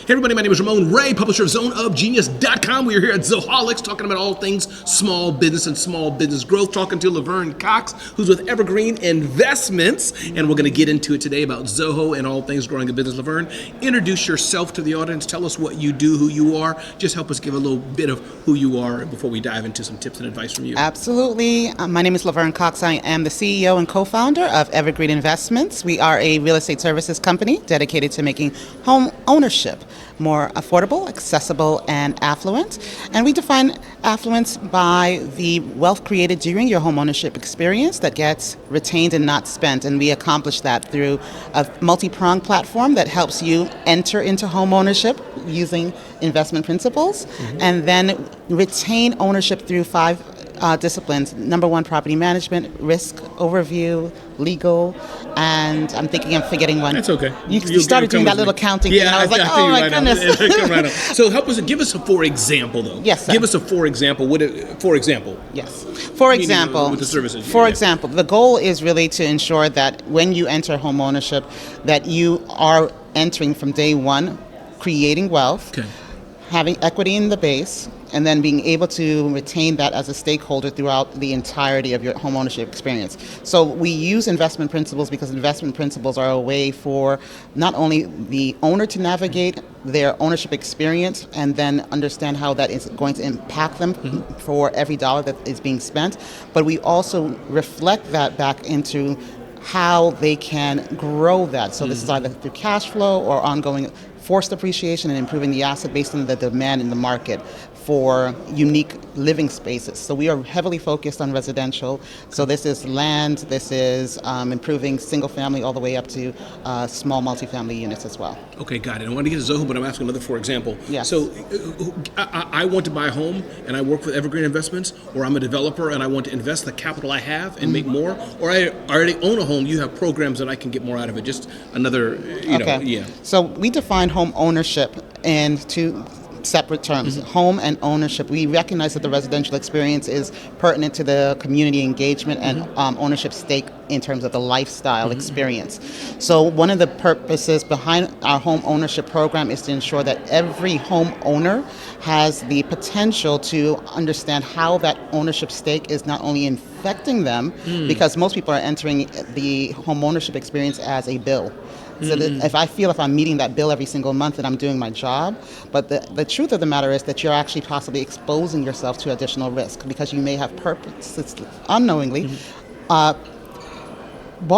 Hey everybody, my name is Ramon Ray, publisher of zoneofgenius.com. We are here at Zoholics talking about all things small business and small business growth, talking to Laverne Cox, who's with Evergreen Investments, and we're going to get into it today about Zoho and all things growing a business. Laverne, introduce yourself to the audience. Tell us what you do, who you are. Just help us give a little bit of who you are before we dive into some tips and advice from you. Absolutely. My name is Laverne Cox. I am the CEO and co-founder of Evergreen Investments. We are a real estate services company dedicated to making home ownership more affordable, accessible, and affluent. And we define affluence by the wealth created during your home ownership experience that gets retained and not spent. And we accomplish that through a multi-pronged platform that helps you enter into home ownership using investment principles, and then retain ownership through five disciplines. Number one, property management, risk overview, legal, and I'm thinking I'm forgetting one. That's okay. You started doing that little counting thing, and I was like, oh my goodness. Right so give us a for example, though. Yes, sir. Give us a for example. For example. Yes. For example, with the services. For example, the goal is really to ensure that when you enter home ownership, that you are entering from day one, creating wealth, having equity in the base, and then being able to retain that as a stakeholder throughout the entirety of your home ownership experience. So we use investment principles because investment principles are a way for not only the owner to navigate their ownership experience and then understand how that is going to impact them for every dollar that is being spent, but we also reflect that back into how they can grow that. So this is either through cash flow or ongoing forced appreciation and improving the asset based on the demand in the market for unique living spaces. So we are heavily focused on residential. So this is land, this is improving single family all the way up to small multifamily units as well. Okay, got it. I want to get to Zoho, but I'm asking another for example. Yes. So I want to buy a home and I work with Evergreen Investments, or I'm a developer and I want to invest the capital I have and make more, or I already own a home, you have programs that I can get more out of it. Just another, So we define home ownership in two separate terms, home and ownership. We recognize that the residential experience is pertinent to the community engagement and ownership stake in terms of the lifestyle experience. So one of the purposes behind our home ownership program is to ensure that every home owner has the potential to understand how that ownership stake is not only affecting them, because most people are entering the home ownership experience as a bill. So that if I'm meeting that bill every single month, then I'm doing my job. But the truth of the matter is that you're actually possibly exposing yourself to additional risk because you may have unknowingly bought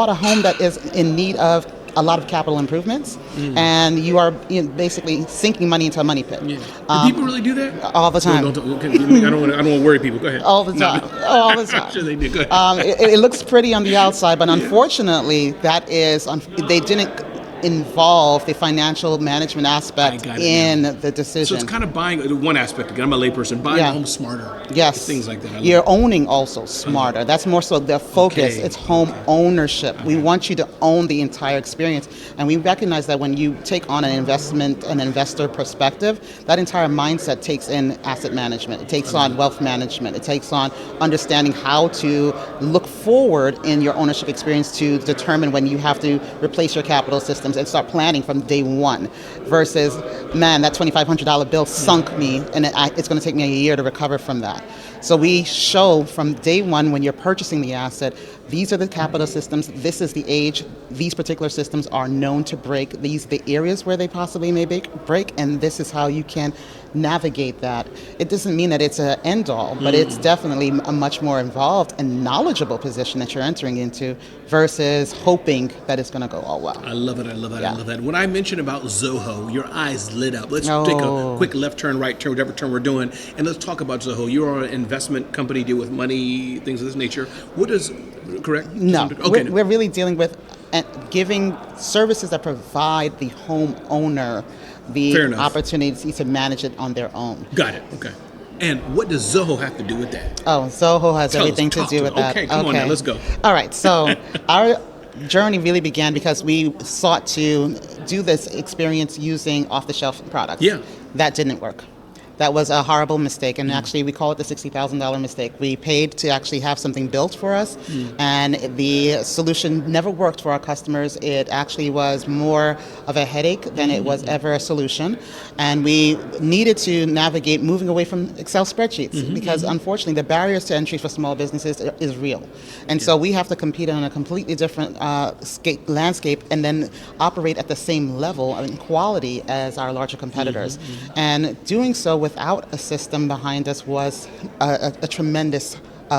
a home that is in need of a lot of capital improvements, and you are basically sinking money into a money pit. Do people really do that? All the time. I don't want to worry people. Go ahead. All the time. All the time. I'm sure they do. Go ahead. It looks pretty on the outside, but unfortunately, that is they didn't involve the financial management aspect in the decision. So it's kind of buying one aspect. Again, I'm a layperson. Buying a home smarter. Yes. Things like that. You're owning also smarter. That's more so the focus. It's home ownership. We want you to own the entire experience. And we recognize that when you take on an investor perspective, that entire mindset takes in asset management. It takes on wealth management. It takes on understanding how to look forward in your ownership experience to determine when you have to replace your capital systems and start planning from day one versus, man, that $2,500 bill sunk me and it's going to take me a year to recover from that. So we show from day one when you're purchasing the asset, these are the capital systems, this is the age, these particular systems are known to break, these are the areas where they possibly may break, and this is how you can navigate that. It doesn't mean that it's an end-all, but it's definitely a much more involved and knowledgeable position that you're entering into versus hoping that it's going to go all well. I love it. I love that. When I mentioned about Zoho, your eyes lit up. Let's take a quick left turn, right turn, whatever turn we're doing, and let's talk about Zoho. You're an investment company, deal with money, things of this nature. What is, correct? No, we're really dealing with giving services that provide the homeowner the opportunity to manage it on their own. Got it. Okay. And what does Zoho have to do with that? Oh, Zoho has everything to do with that. Okay, come on now, let's go. All right, so our journey really began because we sought to do this experience using off-the-shelf products. Yeah. That didn't work. That was a horrible mistake, and actually we call it the $60,000 mistake. We paid to actually have something built for us, and the solution never worked for our customers. It actually was more of a headache than it was ever a solution, and we needed to navigate moving away from Excel spreadsheets because unfortunately the barriers to entry for small businesses is real, and so we have to compete on a completely different landscape and then operate at the same level and quality as our larger competitors, and doing so without a system behind us was a tremendous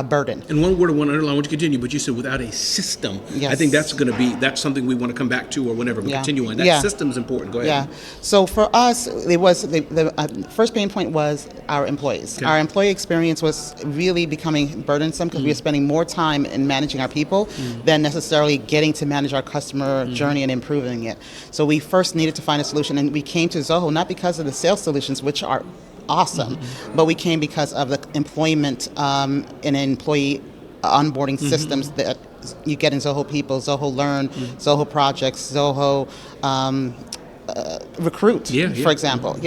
burden. And one word I want to underline, I want you to continue, but you said without a system. Yes. I think that's something we want to come back to or whenever we continue on. That system's important. Go ahead. Yeah. So for us, it was the first pain point was our employees. Okay. Our employee experience was really becoming burdensome because we were spending more time in managing our people than necessarily getting to manage our customer journey and improving it. So we first needed to find a solution, and we came to Zoho not because of the sales solutions, which are awesome, but we came because of the employment and employee onboarding systems that you get in Zoho People, Zoho Learn, Zoho Projects, Zoho Recruit, for example.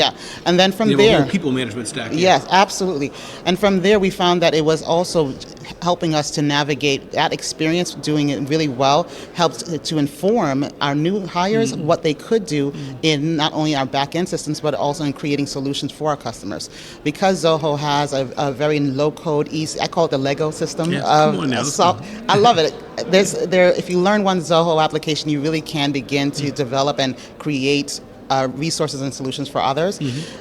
And then from there, a whole people management stack. Yes, absolutely. And from there, we found that it was also helping us to navigate that experience, doing it really well, helped to inform our new hires what they could do in not only our back-end systems, but also in creating solutions for our customers. Because Zoho has a very low-code, easy, I call it the Lego system. Come on now. I love it. If you learn one Zoho application, you really can begin to develop and create resources and solutions for others.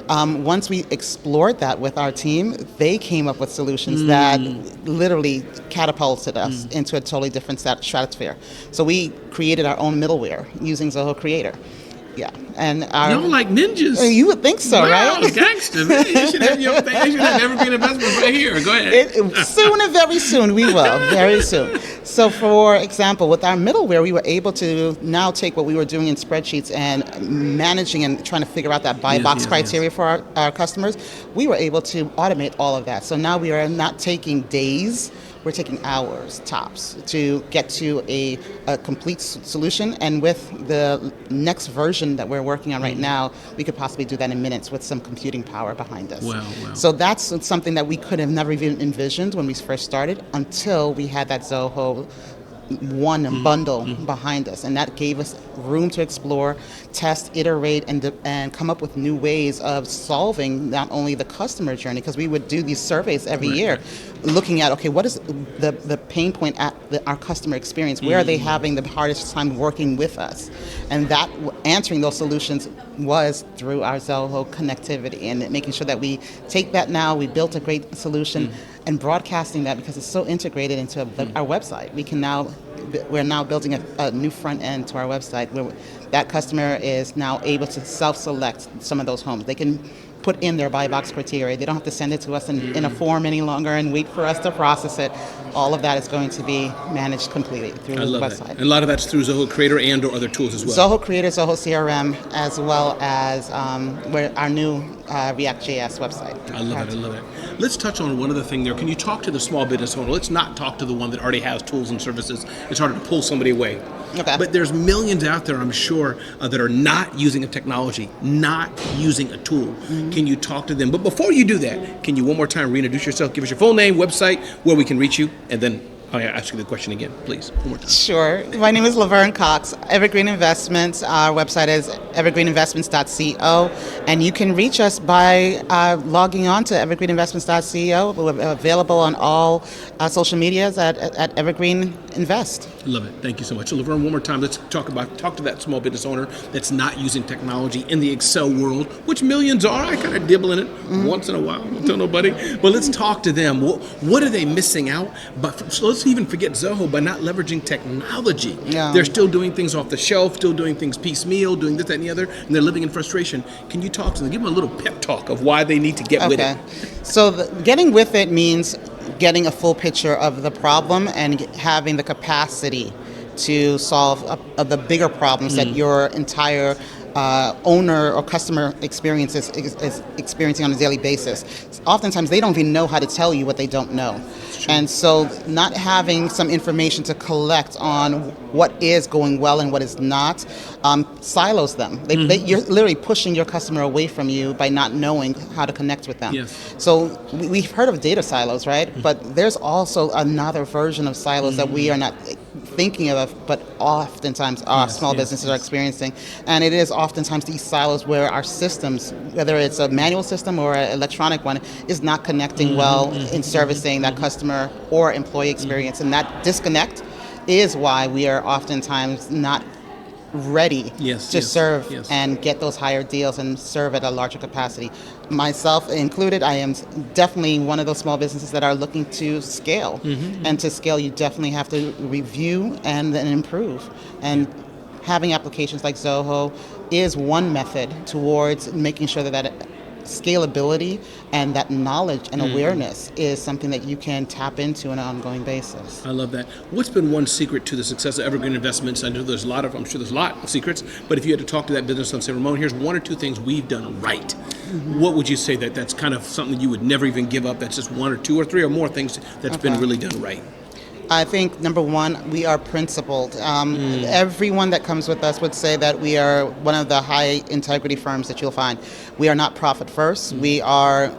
Once we explored that with our team, they came up with solutions that literally catapulted us into a totally different stratosphere. So we created our own middleware using Zoho Creator. Yeah, and y'all like ninjas. You would think so, wow, right? Gangster, man. You should have your thing. You should have Evergreen Investments right here. Go ahead. Soon and very soon we will. Very soon. So, for example, with our middleware, we were able to now take what we were doing in spreadsheets and managing and trying to figure out that buy box criteria for our customers. We were able to automate all of that. So now we are not taking days. We're taking hours tops to get to a complete solution, and with the next version that we're working on right now, we could possibly do that in minutes with some computing power behind us. Wow. So that's something that we could have never even envisioned when we first started until we had that Zoho one bundle behind us, and that gave us room to explore, test, iterate, and come up with new ways of solving not only the customer journey, because we would do these surveys every year, looking at, okay, what is the pain point at our customer experience? Where are they having the hardest time working with us? And that answering those solutions was through our Zoho connectivity and making sure that we take that now, we built a great solution, and broadcasting that because it's so integrated into our website. We're now building a new front end to our website where that customer is now able to self-select some of those homes. They can put in their buy box criteria. They don't have to send it to us in a form any longer and wait for us to process it. All of that is going to be managed completely through the website. That. And a lot of that's through Zoho Creator and or other tools as well. Zoho Creator, Zoho CRM, as well as our new React.js website. I love it. Let's touch on one other thing there. Can you talk to the small business owner? Let's not talk to the one that already has tools and services. It's harder to pull somebody away. Okay. But there's millions out there, I'm sure, that are not using a technology, not using a tool. Can you talk to them? But before you do that, can you one more time reintroduce yourself? Give us your full name, website, where we can reach you, and then I'll ask you the question again, please. One more time. Sure. My name is Laverne Cox, Evergreen Investments. Our website is evergreeninvestments.co, and you can reach us by logging on to evergreeninvestments.co. We're available on all social medias at Evergreen Invest. Love it. Thank you so much. So Laverne, one more time, let's talk to that small business owner that's not using technology in the Excel world, which millions are. I kind of dibble in it once in a while. Don't tell nobody. But let's talk to them. What are they missing out? So let's even forget Zoho by not leveraging technology. Yeah. They're still doing things off the shelf, still doing things piecemeal, doing this, that, and the other, and they're living in frustration. Can you talk to them? Give them a little pep talk of why they need to get with it. So getting with it means getting a full picture of the problem and having the capacity to solve the bigger problems that your entire owner or customer experience is experiencing on a daily basis. Oftentimes they don't even know how to tell you what they don't know. And so not having some information to collect on what is going well and what is not silos them. You're literally pushing your customer away from you by not knowing how to connect with them. Yes. So we've heard of data silos, right? But there's also another version of silos that we are not thinking of, but oftentimes our small businesses are experiencing. And it is oftentimes these silos where our systems, whether it's a manual system or an electronic one, is not connecting well in servicing that customer or employee experience. And that disconnect is why we are oftentimes not ready to serve and get those higher deals and serve at a larger capacity. Myself included, I am definitely one of those small businesses that are looking to scale. And to scale, you definitely have to review and then improve. And having applications like Zoho is one method towards making sure that scalability and that knowledge and awareness is something that you can tap into on an ongoing basis. I love that. What's been one secret to the success of Evergreen Investments? I know I'm sure there's a lot of secrets, but if you had to talk to that business and say, Ramon, here's one or two things we've done right, what would you say that's kind of something you would never even give up? That's just one or two or three or more things that's been really done right? I think, number one, we are principled. Everyone that comes with us would say that we are one of the high integrity firms that you'll find. We are not profit first. We are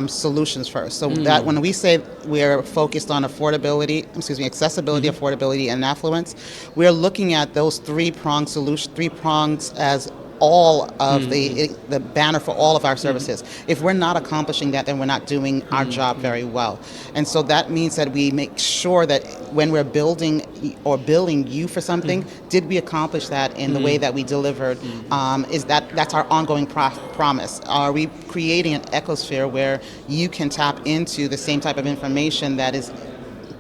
solutions first. So that when we say we are focused on accessibility, affordability, and affluence, we are looking at those three-pronged solution, three prongs as all of the banner for all of our services. If we're not accomplishing that, then we're not doing our job very well. And so that means that we make sure that when we're building or billing you for something, did we accomplish that in the way that we delivered? That's our ongoing promise. Are we creating an ecosphere where you can tap into the same type of information that is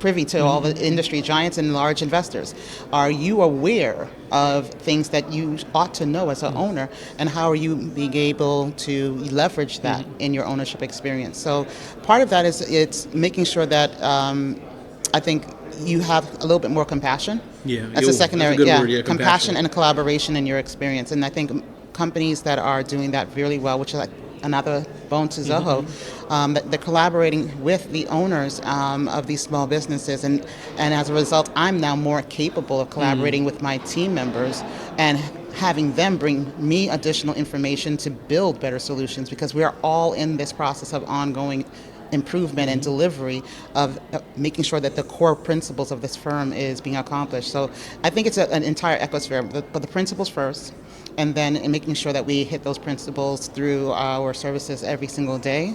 privy to all the industry giants and large investors? Are you aware of things that you ought to know as an owner, and how are you being able to leverage that in your ownership experience? So part of that is it's making sure that I think you have a little bit more compassion. That's a secondary. That's a good word, compassion and collaboration in your experience. And I think companies that are doing that really well, which is like another bone to Zoho, they're collaborating with the owners of these small businesses, and as a result, I'm now more capable of collaborating with my team members and having them bring me additional information to build better solutions, because we are all in this process of ongoing improvement and delivery of making sure that the core principles of this firm is being accomplished. So I think it's an entire ecosphere, but the principles first, and then in making sure that we hit those principles through our services every single day,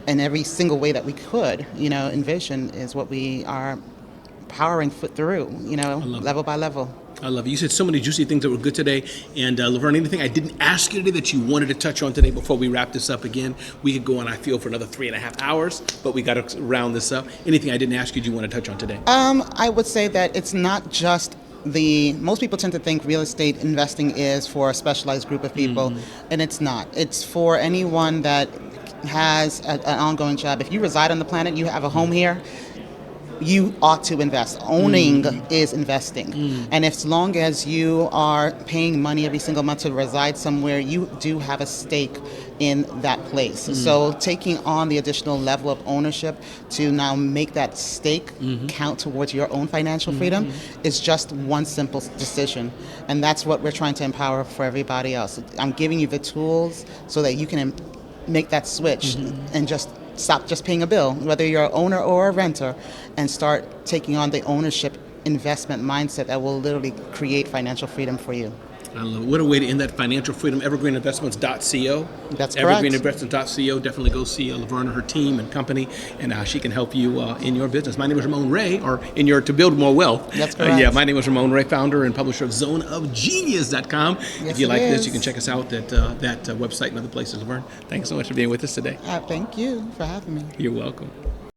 and every single way that we could, envision is what we are powering through, level by level. I love it. You said so many juicy things that were good today. And Laverne, anything I didn't ask you today that you wanted to touch on today before we wrap this up again? We could go on, I feel, for another 3.5 hours, but we got to round this up. Anything I didn't ask you, do you want to touch on today? I would say that it's not just most people tend to think real estate investing is for a specialized group of people, and it's not. It's for anyone that has an ongoing job. If you reside on the planet, you have a home here, you ought to invest. Owning is investing. And as long as you are paying money every single month to reside somewhere, you do have a stake in that place. So taking on the additional level of ownership to now make that stake count towards your own financial freedom is just one simple decision. And that's what we're trying to empower for everybody else. I'm giving you the tools so that you can make that switch and just stop just paying a bill, whether you're an owner or a renter, and start taking on the ownership investment mindset that will literally create financial freedom for you. I love it. What a way to end that. Financial freedom. Evergreeninvestments.co. That's correct. Evergreeninvestments.co. Definitely go see Laverne and her team and company, and she can help you in your business. My name is Ramon Ray, or to build more wealth. That's correct. My name is Ramon Ray, founder and publisher of zoneofgenius.com. Yes, if you like this, you can check us out at that website and other places. Laverne, thanks so much for being with us today. Thank you for having me. You're welcome.